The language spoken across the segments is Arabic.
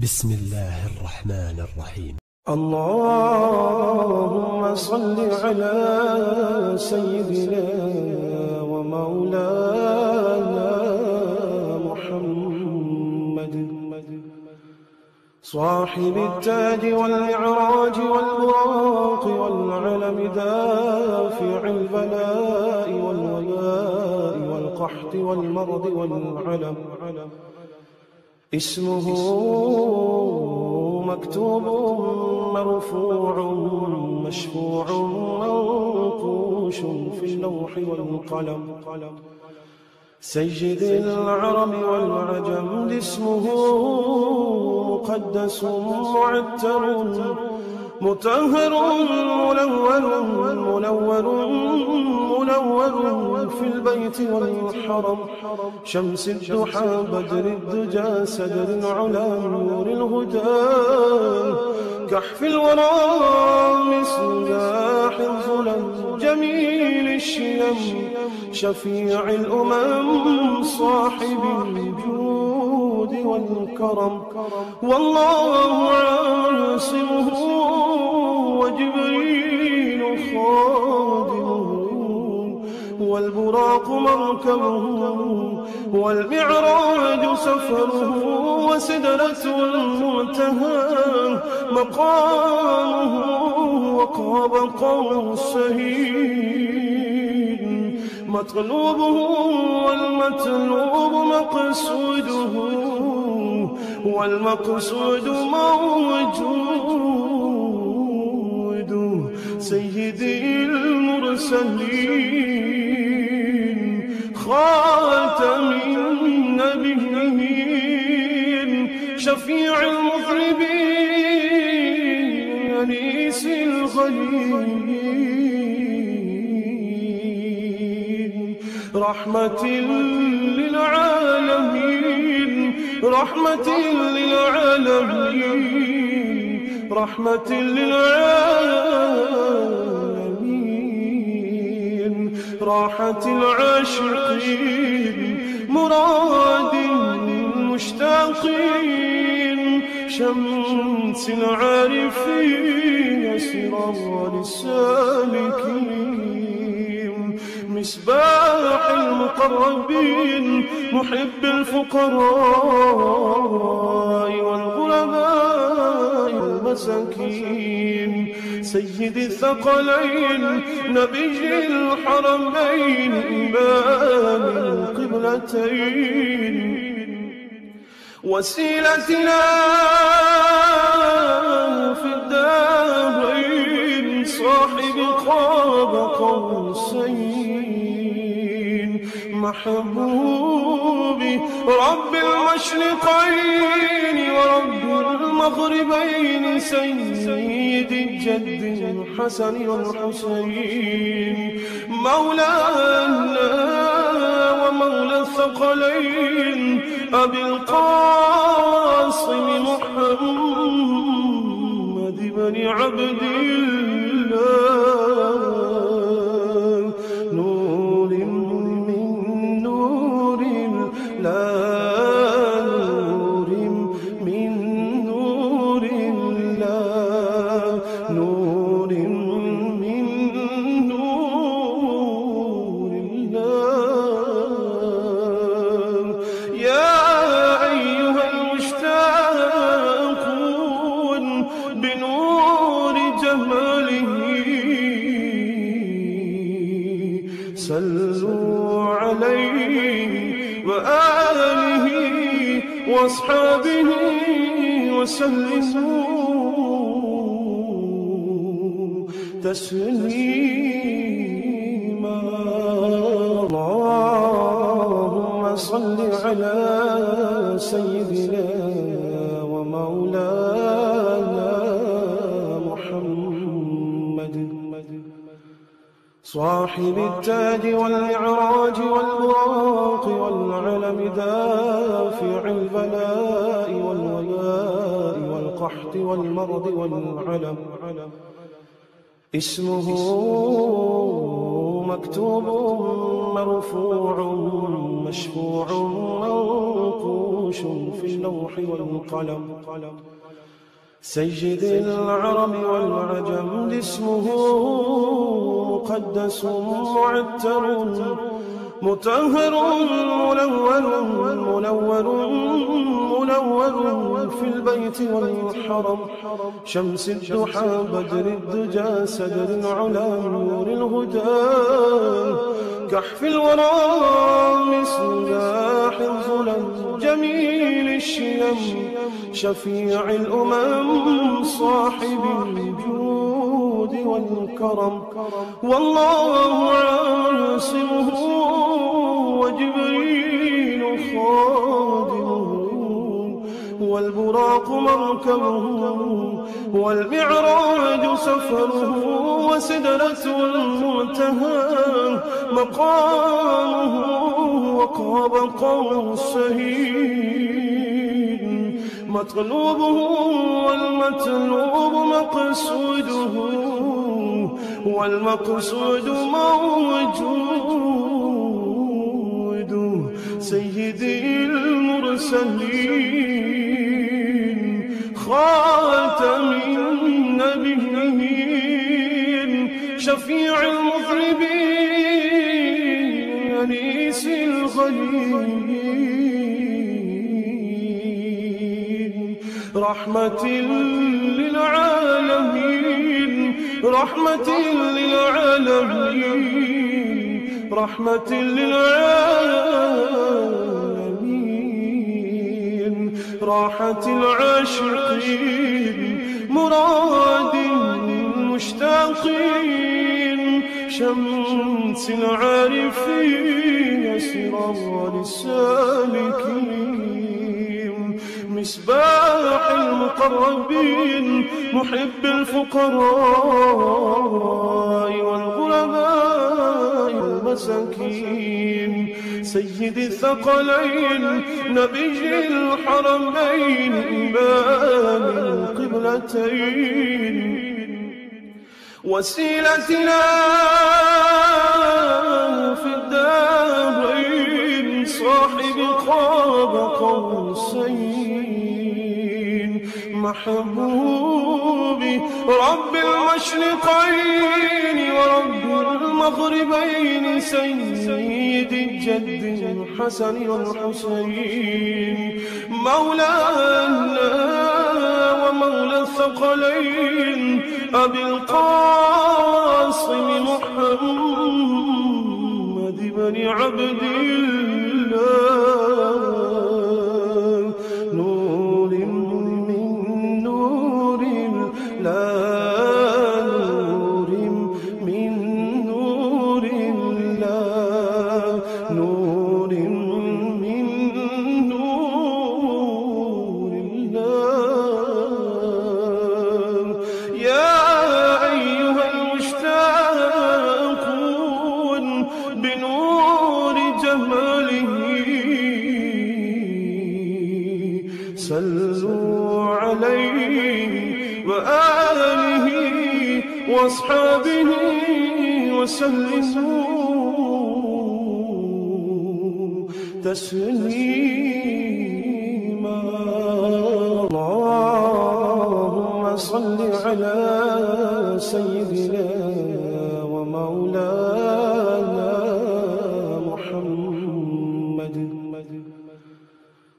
بسم الله الرحمن الرحيم. اللهم صل على سيدنا ومولانا محمد صاحب التاج والمعراج والبراق والعلم دافع البلاء والوباء والقحط والمرض والعلم اسمه مكتوب مرفوع مشفوع منقوش في اللوح والقلم سيد العرب والعجم اسمه مقدس معتر مطهر منور في البيت والحرم شمس الضحى بدر الدجى سدر العلا نور الهدى كحف الورى مصباح الظلم جميل الشيم شفيع الأمم صاحب الجود والكرم والله عاصمه وجبريل خادمه والبراق مركبه والمعراج سفره وسدرة المنتهى مقامه وقاب قوسين مطلوبه والمطلوب مقصوده والمقصود موجود سيدي المرسلين خاتم النبيين شفيع المذنبين أنيس الغليل رحمة للعالمين رحمة للعالمين رحمة للعالمين راحة العاشقين مراد المشتاقين شمس العارفين سراج السالكين مصباح المقربين محب الفقراء والغرباء والمساكين سيد الثقلين نبي الحرمين إمام القبلتين وسيلتنا في الدارين صاحب قاب قوسين محبوبي رب المشرقين ورب المغربين سيد الجد الحسن والحسين مولانا ومولى الثقلين أبي القاسم محمد بن عبد الله نور من نور الله نور من نور الله نور من نور الله يا أيها المشتاقون بنور جماله صلوا عليه وآله وأصحابه وسلموا تسليما اللهم صل على سيدنا ومولانا محمد صاحب التاج والمعراج والبراق والعلم دافع البلاء والوباء والقحط والمرض والعلم اسمه مكتوب مرفوع مشفوع منقوش منقوش في اللوح والقلم. سيد العرب والعجم اسمه مقدس معتر مطهر منور في البيت والحرم. شمس الضحى بدر الدجى سدر العلا نور الهدى كحف الورى مصباح الظلم جميل الشيم شفيع الأمم صاحب الجود والكرم. والله عاصمه وجبريل خادمه والبراق مركبه والمعراج سفره وسدرة المنتهى مقامه وقاب قوسين مطلوبه والمطلوب مقصوده والمقصود موجود. سيدي المرسلين خاتم النبيين شفيع المذنبين أنيس الغليل رحمة للعالمين رحمة للعالمين رحمة للعالمين راحة العاشقين مراد المشتاقين شمس العارفين سراج السالكين مصباح المقربين محب الفقراء والغرباء والمساكين سيد الثقلين نبي الحرمين إمام القبلتين وسيلتنا في الدارين صاحب قاب قوسين محبوب رب المشرقين ورب المغربين سيد الجد الحسن والحسين مولانا ومولى الثقلين أبي القاسم محمد بن عبد الله نور من نور الله نور من نور الله نور من نور الله. يا أيها المشتاقون بنور جماله صلوا عليه وآله وأصحابه وسلموا تسليما. اللهم صل على سيدنا ومولانا محمد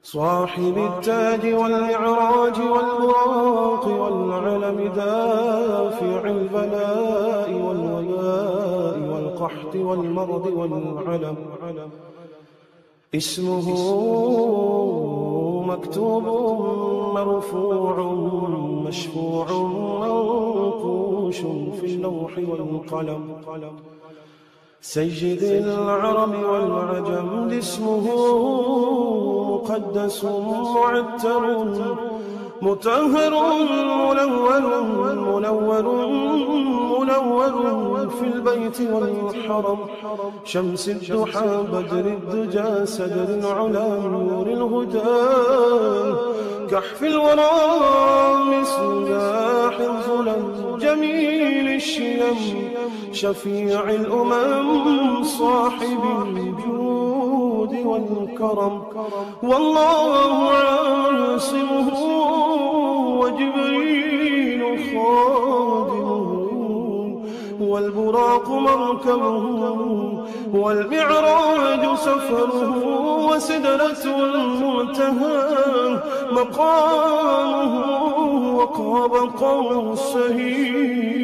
صاحب التاج والمعراج والبراق والعلم دافع البلاء والوباء والقحط والمرض والعلم اسمه مكتوب مرفوع مشفوع منقوش في اللوح والقلم. سيد العرب والعجم اسمه مقدس معتر مطهر منور في البيت والحرم. شمس الضحى بدر الدجى سدر العلا نور الهدى كحف الورى مصباح الظلم جميل الشيم شفيع الأمم صاحب الجود والكرم. والله عاصمه وجبريل خادمه والبراق مركبه والمعراج سفره وسدرة المنتهى مقامه وقاب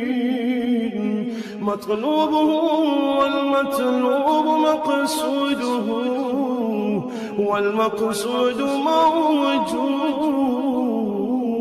قوسين مطلوبه والمطلوب مقصوده والمقصود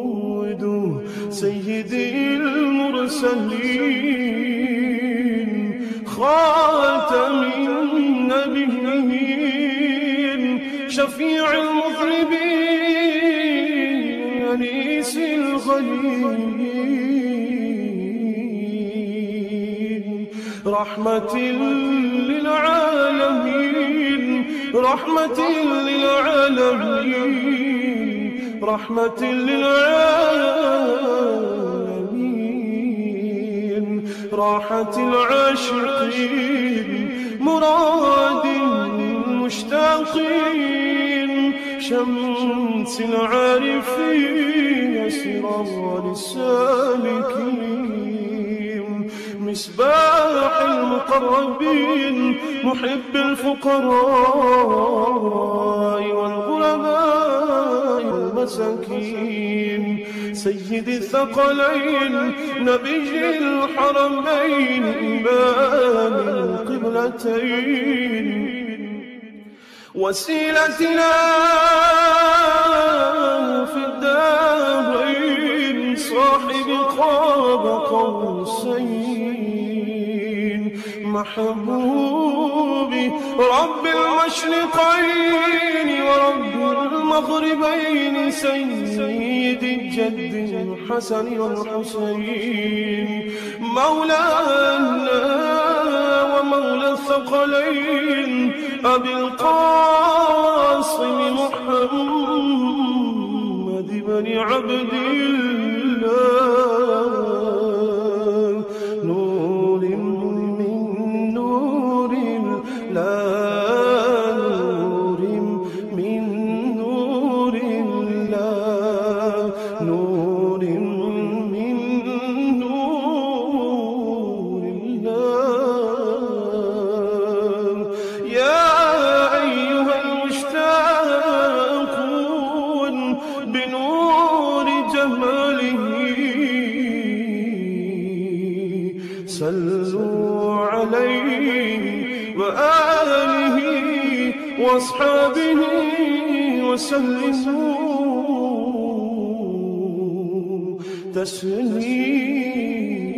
موجود سيدي المرسلين خاتم النبيين شفيع المذنبين أنيس الغليل رحمة للعالمين رحمة للعالمين رحمة للعالمين راحة العاشقين مراد المشتاقين شمس العارفين سراج السالكين مصباح المقربين محب الفقراء والغرباء والمساكين سيد الثقلين نبي الحرمين إمام القبلتين وسيلتنا في الدارين صاحب قاب قوسين محبوبي رب المشرقين ورب المغربين سيد الجد الحسن والحسين مولانا ومولى الثقلين أبي القاسم محمد بن عبد الله نور من نور الله نور من نور الله نور من نور الله يا أيها المشتاقون بنور جماله صلوا عليه وآله وأصحابه وسلموا تسليما